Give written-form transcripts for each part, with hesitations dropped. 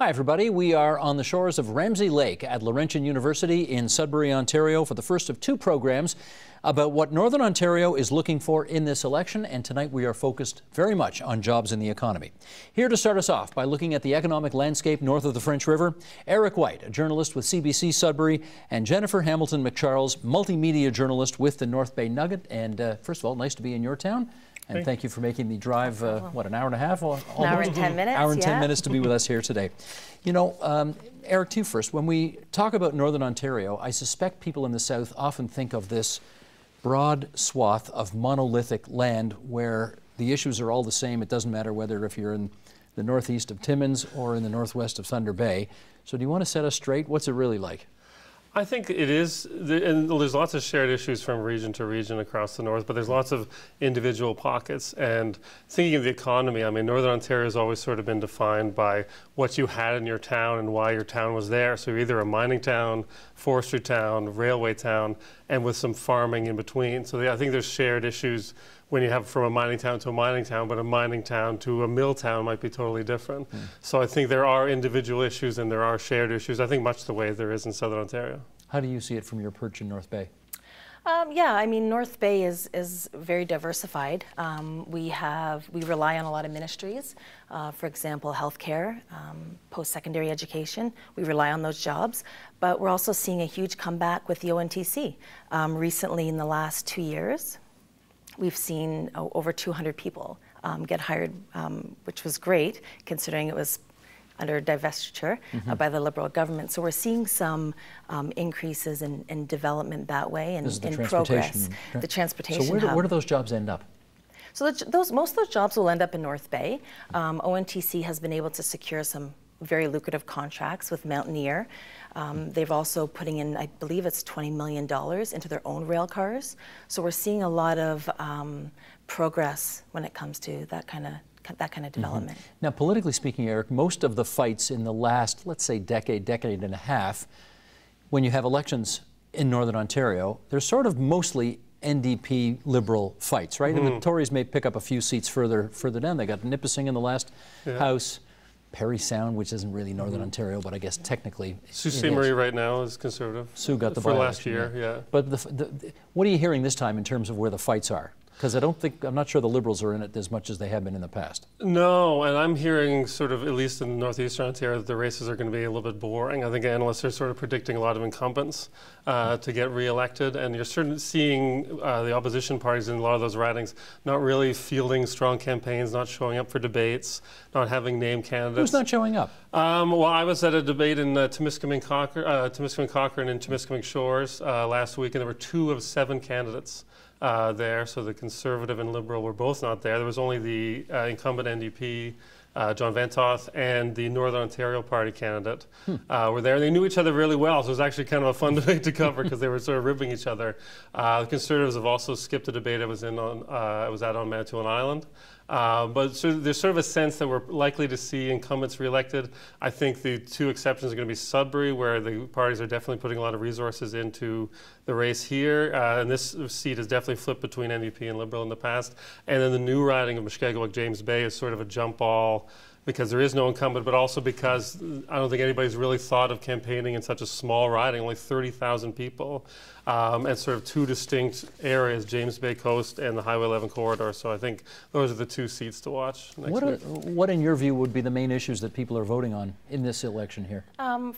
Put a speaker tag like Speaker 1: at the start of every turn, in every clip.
Speaker 1: Hi, everybody. We are on the shores of Ramsay Lake at Laurentian University in Sudbury, Ontario, for the first of two programs about what Northern Ontario is looking for in this election. And tonight we are focused very much on jobs and the economy. Here to start us off by looking at the economic landscape north of the French River, Eric White, a journalist with CBC Sudbury, and Jennifer Hamilton McCharles, multimedia journalist with the North Bay Nugget. And first of all, nice to be in your town. And thank you for making the drive, what, an hour and a half? An
Speaker 2: hour and 10 minutes,
Speaker 1: hour and 10 minutes to be with us here today. You know, Eric, to you first. When we talk about Northern Ontario, I suspect people in the South often think of this broad swath of monolithic land where the issues are all the same. It doesn't matter whether if you're in the northeast of Timmins or in the northwest of Thunder Bay. So do you want to set us straight? What's it really like?
Speaker 3: I think it is, and there's lots of shared issues from region to region across the north, but there's lots of individual pockets. And thinking of the economy, I mean, Northern Ontario has always sort of been defined by what you had in your town and why your town was there. So you're either a mining town, forestry town, railway town, and with some farming in between. So I think there's shared issues when you have from a mining town to a mining town, but a mining town to a mill town might be totally different. So I think there are individual issues and there are shared issues, I think much the way there is in Southern Ontario.
Speaker 1: How do you see it from your perch in North Bay?
Speaker 2: Yeah, I mean, North Bay is very diversified. We rely on a lot of ministries, for example, healthcare, post-secondary education. We rely on those jobs, but we're also seeing a huge comeback with the ONTC. Recently, in the last 2 years, we've seen over 200 people get hired, which was great, considering it was under divestiture by the Liberal government. So we're seeing some increases in development that way and in progress. The transportation
Speaker 1: So where do those jobs end up?
Speaker 2: So most of those jobs will end up in North Bay. ONTC has been able to secure some very lucrative contracts with Mountaineer. They've also putting in, I believe it's $20 million into their own rail cars. So we're seeing a lot of progress when it comes to that kind of development.
Speaker 1: Now, politically speaking, Eric, most of the fights in the last, let's say, decade and a half, when you have elections in Northern Ontario, they're sort of mostly NDP Liberal fights, right? And the Tories may pick up a few seats further down. They got Nipissing in the last House. Parry Sound, which isn't really Northern Ontario, but I guess technically
Speaker 3: Sault Ste. Marie right now is Conservative.
Speaker 1: Sue got the
Speaker 3: for last year, yeah.
Speaker 1: But what are you hearing this time in terms of where the fights are? Because I'm not sure the Liberals are in it as much as they have been in the past. No,
Speaker 3: and I'm hearing sort of, at least in northeastern Ontario, that the races are going to be a little bit boring. I think analysts are sort of predicting a lot of incumbents to get re-elected, and you're certainly seeing the opposition parties in a lot of those ridings not really fielding strong campaigns, not showing up for debates, not having named candidates.
Speaker 1: Who's not showing up?
Speaker 3: Well, I was at a debate in Timiskaming Cochrane and Timiskaming Shores last week, and there were 2 of 7 candidates there, so the Conservative and Liberal were both not there. There was only the incumbent NDP, John Vantoth, and the Northern Ontario Party candidate were there. They knew each other really well, so it was actually kind of a fun debate to cover because they were sort of ribbing each other. The Conservatives have also skipped a debate I was at on Manitoulin Island. But there's sort of a sense that we're likely to see incumbents reelected. I think the 2 exceptions are going to be Sudbury, where the parties are definitely putting a lot of resources into the race here. And this seat has definitely flipped between NDP and Liberal in the past. And then the new riding of Mushkegowuk-James Bay is sort of a jump ball because there is no incumbent, but also because I don't think anybody's really thought of campaigning in such a small riding, only 30,000 people, and sort of 2 distinct areas, James Bay Coast and the Highway 11 corridor. So I think those are the 2 seats to watch next week.
Speaker 1: What, in your view, would be the main issues that people are voting on in this election here?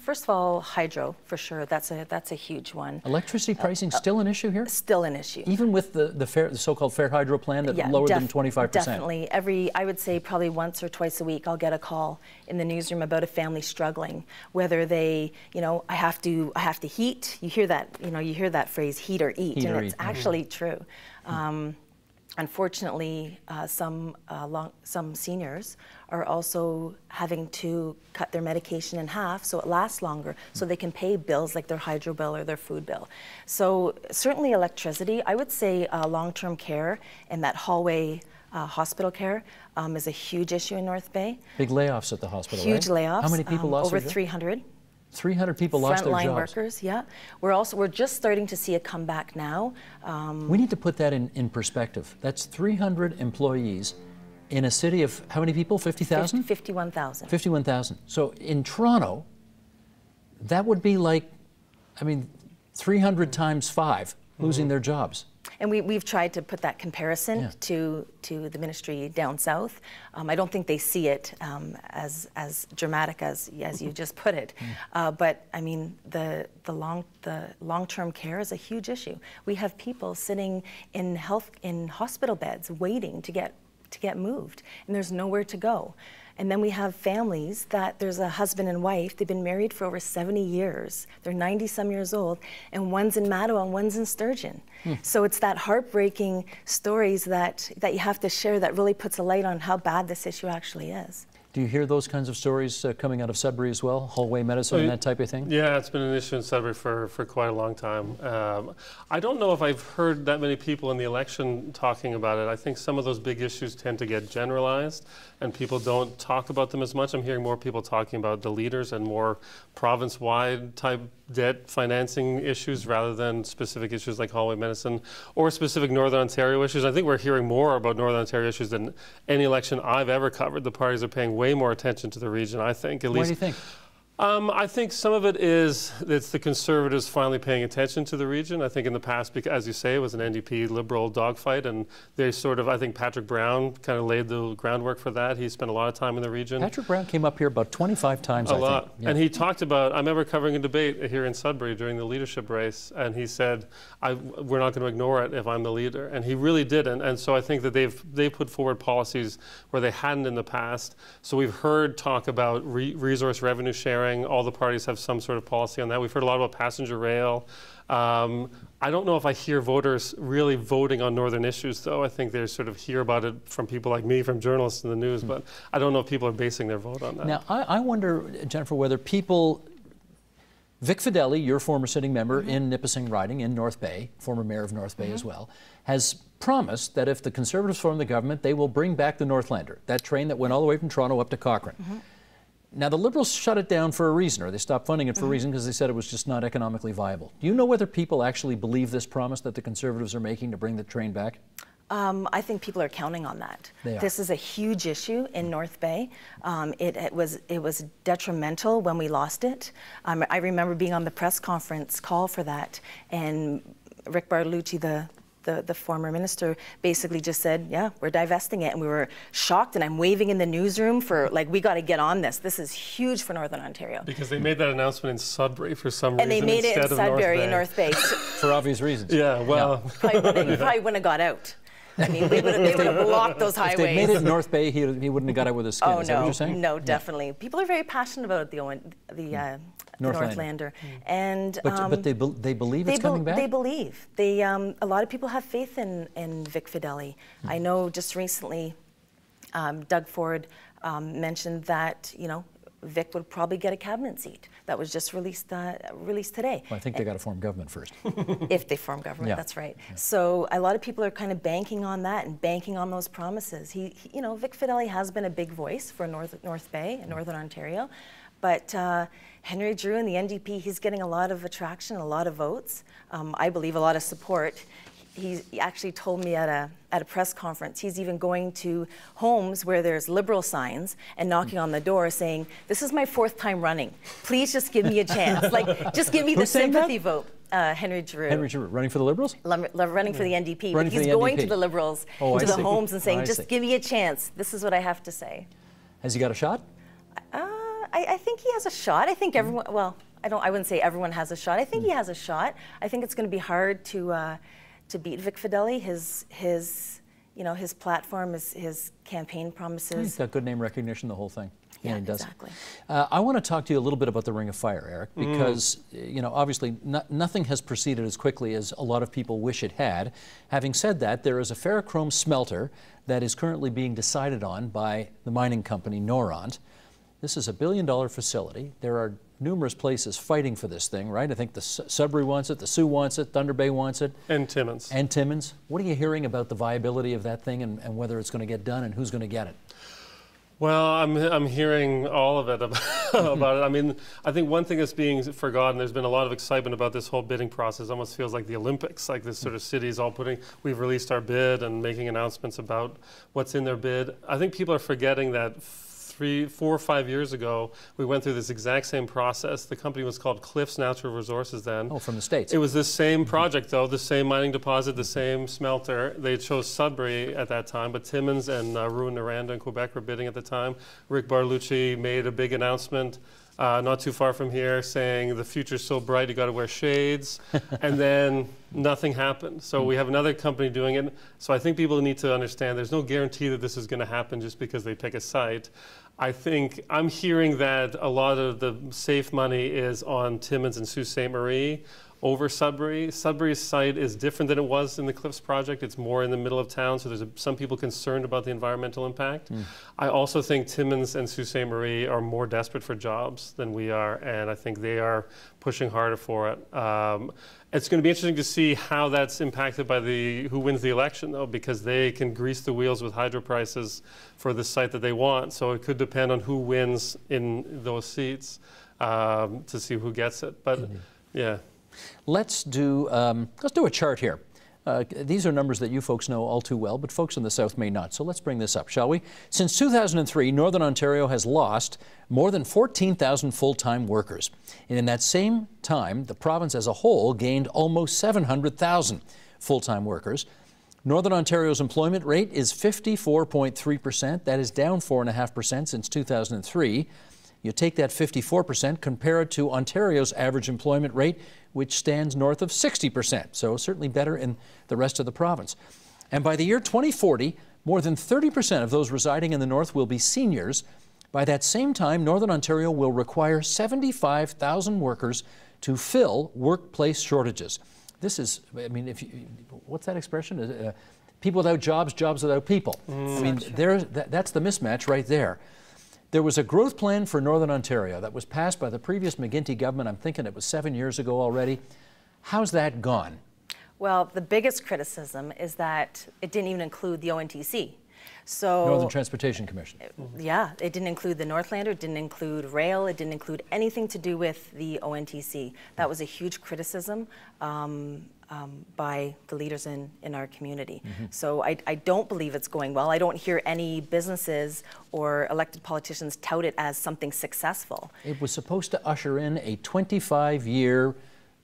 Speaker 2: First of all, hydro, for sure. That's a huge one.
Speaker 1: Electricity pricing still an issue here?
Speaker 2: Still an issue.
Speaker 1: Even with the so-called fair hydro plan that lowered them 25%?
Speaker 2: Definitely. I would say probably once or twice a week I'll get a call in the newsroom about a family struggling, whether they, I have to heat. You hear that phrase, heat or eat, and it's actually true. Unfortunately, some seniors are also having to cut their medication in half so it lasts longer, so they can pay bills like their hydro bill or their food bill. So certainly electricity. I would say long-term care and that hallway hospital care is a huge issue in North Bay.
Speaker 1: Big layoffs at the hospital,
Speaker 2: Huge layoffs.
Speaker 1: How many people lost
Speaker 2: over
Speaker 1: their jobs?
Speaker 2: 300.
Speaker 1: 300 people lost their jobs.
Speaker 2: Frontline workers, yeah. We're just starting to see a comeback now.
Speaker 1: We need to put that in perspective. That's 300 employees In a city of how many people? 50,000?
Speaker 2: 51,000.
Speaker 1: 51,000. So in Toronto, that would be like, I mean, 300 times 5 losing their jobs.
Speaker 2: And we've tried to put that comparison to the ministry down south. I don't think they see it as dramatic as you just put it. But I mean, the long-term care is a huge issue. We have people sitting in hospital beds waiting to get moved, and there's nowhere to go. And then we have families that there's a husband and wife, they've been married for over 70 years. They're 90-some years old, and one's in Mattawa and one's in Sturgeon. So it's that heartbreaking stories that you have to share that really puts a light on how bad this issue actually is.
Speaker 1: Do you hear those kinds of stories coming out of Sudbury as well? Hallway medicine and that type of thing?
Speaker 3: Yeah, it's been an issue in Sudbury for quite a long time. I don't know if I've heard that many people in the election talking about it. I think some of those big issues tend to get generalized and people don't talk about them as much. I'm hearing more people talking about the leaders and more province-wide type debt financing issues rather than specific issues like hallway medicine or specific Northern Ontario issues. I think we're hearing more about Northern Ontario issues than any election I've ever covered. The parties are paying way more attention to the region, I think. At least.
Speaker 1: Why do you think?
Speaker 3: I think some of it is it's the Conservatives finally paying attention to the region. I think in the past, because, as you say, it was an NDP Liberal dogfight, and they sort of, I think Patrick Brown kind of laid the groundwork for that. He spent a lot of time in the region.
Speaker 1: Patrick Brown came up here about 25 times, I think. A lot.
Speaker 3: Yeah. And he talked about, I remember covering a debate here in Sudbury during the leadership race, and he said, we're not going to ignore it if I'm the leader. And he really didn't. And so I think that they've put forward policies where they hadn't in the past. So we've heard talk about resource revenue sharing. All the parties have some sort of policy on that. We've heard a lot about passenger rail. I don't know if I hear voters really voting on northern issues, though. I think they sort of hear about it from people like me, from journalists in the news, but I don't know if people are basing their vote on that.
Speaker 1: Now, I wonder, Jennifer, whether people, Vic Fedeli, your former sitting member in Nipissing riding in North Bay, former mayor of North Bay as well, has promised that if the Conservatives form the government, they will bring back the Northlander, that train that went all the way from Toronto up to Cochrane. Now, the Liberals shut it down for a reason, or they stopped funding it for a reason because they said it was just not economically viable. Do you know whether people actually believe this promise that the Conservatives are making to bring the train back?
Speaker 2: I think people are counting on that. This is a huge issue in North Bay. It was detrimental when we lost it. I remember being on the press conference call for that, and Rick Bartolucci, the former minister, basically just said, yeah, we're divesting it. And we were shocked, and I'm waving in the newsroom for, like, we got to get on this. This is huge for Northern Ontario.
Speaker 3: Because they made that announced in Sudbury for some reason.
Speaker 2: And they made it in Sudbury, in North Bay.
Speaker 1: For obvious reasons.
Speaker 3: Yeah, well.
Speaker 2: Yeah. Probably wouldn't have got out. I mean, they would have blocked those highways.
Speaker 1: If they made it in North Bay, he wouldn't have got out with his skin.
Speaker 2: Oh,
Speaker 1: Is that what you're saying?
Speaker 2: No, definitely. Yeah. People are very passionate about the Northlander. And,
Speaker 1: but they believe it's coming back?
Speaker 2: They believe. A lot of people have faith in Vic Fedeli. I know just recently Doug Ford mentioned that, Vic would probably get a cabinet seat. That was just released today.
Speaker 1: Well, I think they got to form government first.
Speaker 2: If they form government, that's right. Yeah. So a lot of people are kind of banking on that and banking on those promises. Vic Fedeli has been a big voice for North Bay and Northern Ontario, but Henry Drew and the NDP, he's getting a lot of attraction, a lot of votes. I believe a lot of support. He actually told me at a press conference, he's even going to homes where there's Liberal signs and knocking on the door saying, this is my 4th time running. Please just give me a chance. Like, just give me the sympathy vote. Henry Drew.
Speaker 1: Henry Drew, running for the Liberals?
Speaker 2: Running for the NDP. But he's going to the Liberals, to the homes and saying, just give me a chance. This is what I have to say.
Speaker 1: Has he got a shot?
Speaker 2: I think he has a shot. I think everyone, well, I wouldn't say everyone has a shot. I think he has a shot. I think it's going to be hard to beat Vic Fedeli. His platform, his campaign promises.
Speaker 1: He's got good name recognition, the whole thing.
Speaker 2: Yeah,
Speaker 1: he does.
Speaker 2: Exactly.
Speaker 1: I want to talk to you a little bit about the Ring of Fire, Eric, because obviously nothing has proceeded as quickly as a lot of people wish it had. Having said that, there is a ferrochrome smelter that is currently being decided on by the mining company Noront. This is a $1 billion facility. There are numerous places fighting for this thing, right? I think the Sudbury wants it, the Sioux wants it, Thunder Bay wants it.
Speaker 3: And Timmins.
Speaker 1: And Timmins. What are you hearing about the viability of that thing and whether it's going to get done and who's going to get it?
Speaker 3: Well, I'm hearing all of it about it. I mean, I think one thing that's being forgotten, there's been a lot of excitement about this whole bidding process. It almost feels like the Olympics, like this sort of cities all we've released our bid and making announcements about what's in their bid. I think people are forgetting that 4 or 5 years ago, we went through this exact same process. The company was called Cliffs Natural Resources then.
Speaker 1: Oh, from the States.
Speaker 3: It was the same project, though, the same mining deposit, the same smelter. They chose Sudbury at that time, but Timmins and Rouyn-Noranda in Quebec were bidding at the time. Rick Bartolucci made a big announcement not too far from here saying the future's so bright you got to wear shades, and then nothing happened. So we have another company doing it. So I think people need to understand there's no guarantee that this is going to happen just because they pick a site. I think I'm hearing that a lot of the safe money is on Timmins and Sault Ste. Marie over Sudbury. Sudbury's site is different than it was in the Cliffs project. It's more in the middle of town, so there's some people concerned about the environmental impact. I also think Timmins and Sault Ste. Marie are more desperate for jobs than we are, and I think they are pushing harder for it. It's going to be interesting to see how that's impacted by who wins the election, though, because they can grease the wheels with hydro prices for the site that they want. So it could depend on who wins in those seats to see who gets it. But yeah.
Speaker 1: Let's do a chart here. These are numbers that you folks know all too well, but folks in the South may not. So let's bring this up, shall we? Since 2003, Northern Ontario has lost more than 14,000 full-time workers. And in that same time, the province as a whole gained almost 700,000 full-time workers. Northern Ontario's employment rate is 54.3%. That is down 4.5% since 2003. You take that 54%, compare it to Ontario's average employment rate, which stands north of 60%, so certainly better in the rest of the province. And by the year 2040, more than 30% of those residing in the north will be seniors. By that same time, Northern Ontario will require 75,000 workers to fill workplace shortages. This is, I mean, what's that expression? People without jobs, jobs without people. I mean, that's the mismatch right there. There was a growth plan for Northern Ontario that was passed by the previous McGuinty government. I'm thinking it was 7 years ago already. How's that gone?
Speaker 2: Well, the biggest criticism is that it didn't even include the ONTC. So,
Speaker 1: Northern Transportation Commission.
Speaker 2: Yeah, it didn't include the Northlander, it didn't include rail, it didn't include anything to do with the ONTC. That was a huge criticism by the leaders in our community. So I don't believe it's going well. I don't hear any businesses or elected politicians tout it as something successful. It
Speaker 1: was supposed to usher in a 25-year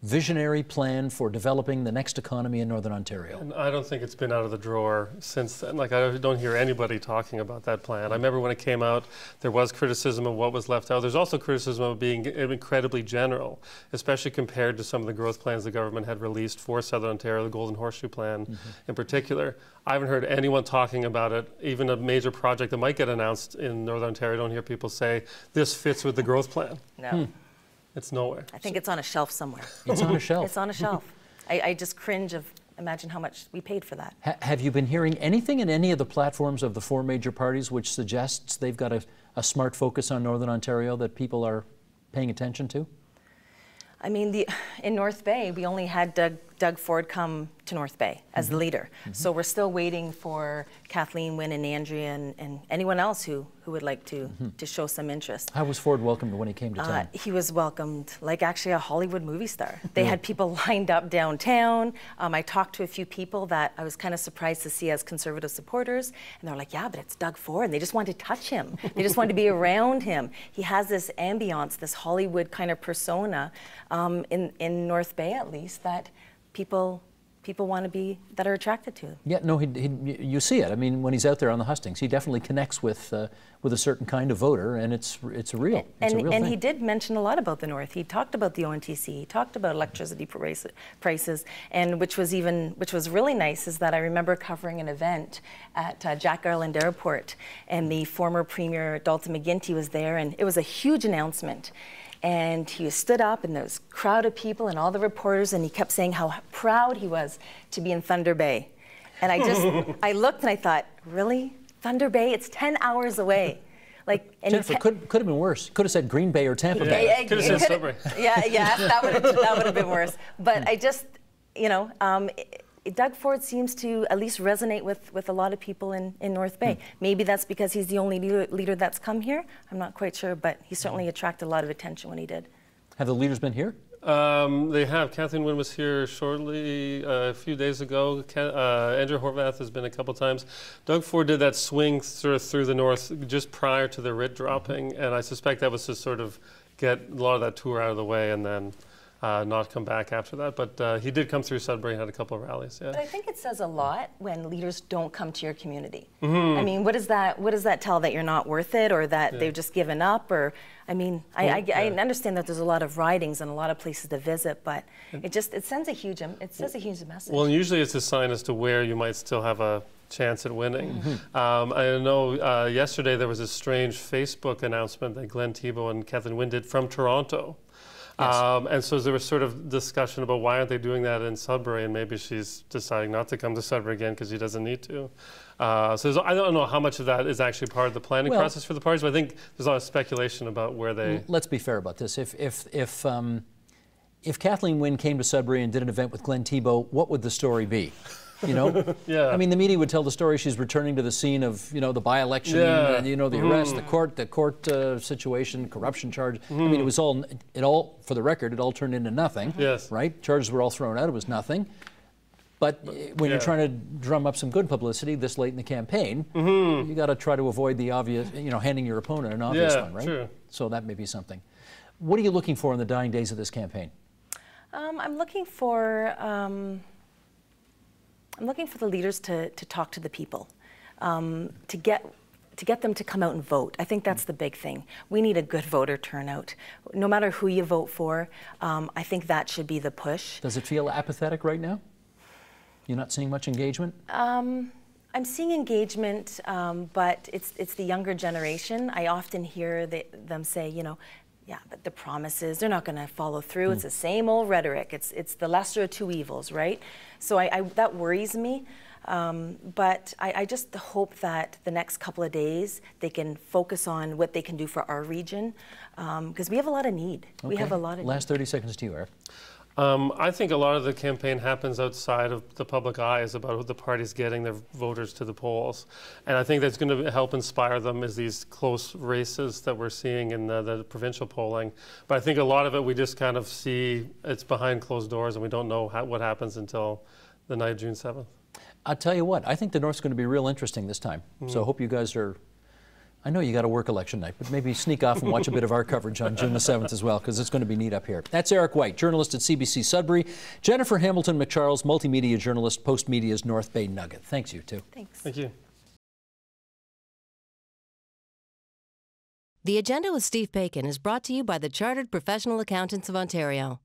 Speaker 1: visionary plan for developing the next economy in Northern Ontario.
Speaker 3: And I don't think it's been out of the drawer since then. Like, I don't hear anybody talking about that plan. I remember when it came out, there was criticism of what was left out. There's also criticism of being incredibly general, especially compared to some of the growth plans the government had released for Southern Ontario, the Golden Horseshoe Plan in particular. I haven't heard anyone talking about it. Even a major project that might get announced in Northern Ontario, I don't hear people say, this fits with the growth plan.
Speaker 2: No.
Speaker 3: It's nowhere.
Speaker 2: I think it's on a shelf somewhere.
Speaker 1: It's on a shelf.
Speaker 2: It's on a shelf. I just cringe of imagine how much we paid for that.
Speaker 1: Have you been hearing anything in any of the platforms of the four major parties which suggests they've got a smart focus on Northern Ontario that people are paying attention to?
Speaker 2: I mean, in North Bay, we only had Doug Ford come to North Bay as the leader. So we're still waiting for Kathleen Wynne and Andrea and anyone else who would like to show some interest.
Speaker 1: How was Ford welcomed when he came to town?
Speaker 2: He was welcomed like actually a Hollywood movie star. They had people lined up downtown. I talked to a few people that I was kind of surprised to see as Conservative supporters, and they're like, yeah, but it's Doug Ford. And they just wanted to touch him. They just wanted to be around him. He has this ambiance, this Hollywood kind of persona in North Bay at least that people want to be, that are attracted to him.
Speaker 1: Yeah, no, you see it. I mean, when he's out there on the hustings, he definitely connects with a certain kind of voter, and it's real. It's a real thing.
Speaker 2: He did mention a lot about the North. He talked about the ONTC. He talked about electricity prices, and which was really nice is that I remember covering an event at Jack Garland Airport, and the former Premier Dalton McGuinty was there, and it was a huge announcement. And he stood up, and there was a crowd of people and all the reporters, and he kept saying how proud he was to be in Thunder Bay. And I looked and I thought, really? Thunder Bay? It's 10 hours away. Like, and
Speaker 1: Jennifer, could have been worse. Could have said Green Bay or Tampa Bay.
Speaker 3: Could have said Sudbury.
Speaker 2: Yeah, that would have been worse. But I just, Doug Ford seems to at least resonate with a lot of people in North Bay. Maybe that's because he's the only leader that's come here. I'm not quite sure, but he certainly attracted a lot of attention when he did.
Speaker 1: Have the leaders been here?
Speaker 3: They have. Kathleen Wynne was here shortly, a few days ago. Andrew Horvath has been a couple times. Doug Ford did that swing sort of through the north just prior to the writ dropping, and I suspect that was to sort of get a lot of that tour out of the way and then not come back after that. But he did come through Sudbury and had a couple of rallies. Yeah.
Speaker 2: But I think it says a lot when leaders don't come to your community. I mean, what does that tell? That you're not worth it, or that they've just given up? Or, I mean, I understand that there's a lot of ridings and a lot of places to visit, but it sends a huge message.
Speaker 3: Well, and usually it's a sign as to where you might still have a chance at winning. I know yesterday there was a strange Facebook announcement that Glenn Thibeault and Kathleen Wynne did from Toronto. Yes. And so there was sort of discussion about why aren't they doing that in Sudbury, and maybe she's deciding not to come to Sudbury again because she doesn't need to. So I don't know how much of that is actually part of the planning process for the parties, but I think there's a lot of speculation about where they...
Speaker 1: Let's be fair about this. If Kathleen Wynne came to Sudbury and did an event with Glenn Thibeault, what would the story be? You know,
Speaker 3: yeah.
Speaker 1: I mean, the media would tell the story she's returning to the scene of, you know, the by-election, you know, the arrest, the court situation, corruption charge. I mean, it all, for the record, it all turned into nothing.
Speaker 3: Yes.
Speaker 1: Right? Charges were all thrown out. It was nothing. But when you're trying to drum up some good publicity this late in the campaign, you got to try to avoid the obvious, you know, handing your opponent an obvious one, right?
Speaker 3: True.
Speaker 1: So that may be something. What are you looking for in the dying days of this campaign?
Speaker 2: I'm looking for the leaders to talk to the people, to get them to come out and vote. I think that's the big thing. We need a good voter turnout. No matter who you vote for, I think that should be the push.
Speaker 1: Does it feel apathetic right now? You're not seeing much engagement?
Speaker 2: I'm seeing engagement, but it's the younger generation. I often hear them say, you know, yeah, but the promises, they're not going to follow through. It's the same old rhetoric. It's the lesser of two evils, right? So that worries me. But I just hope that the next couple of days they can focus on what they can do for our region, because we have a lot of need.
Speaker 1: Okay.
Speaker 2: We have a lot of need.
Speaker 1: Last 30 seconds to you, Eric.
Speaker 3: I think a lot of the campaign happens outside of the public eye, is about who the party's getting their voters to the polls. And I think that's going to help inspire them is these close races that we're seeing in the provincial polling. But I think a lot of it we just kind of see it's behind closed doors and we don't know what happens until the night of June 7th.
Speaker 1: I'll tell you what, I think the North's going to be real interesting this time. So I hope you guys are... I know you got to work election night, but maybe sneak off and watch a bit of our coverage on June the 7th as well, because it's going to be neat up here. That's Eric White, journalist at CBC Sudbury. Jennifer Hamilton McCharles, multimedia journalist, Postmedia's North Bay Nugget. Thanks, you two.
Speaker 2: Thanks.
Speaker 3: Thank you.
Speaker 4: The Agenda with Steve Paikin is brought to you by the Chartered Professional Accountants of Ontario,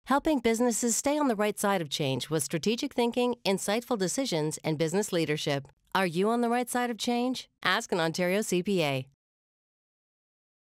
Speaker 4: helping businesses stay on the right side of change with strategic thinking, insightful decisions, and business leadership. Are you on the right side of change? Ask an Ontario CPA.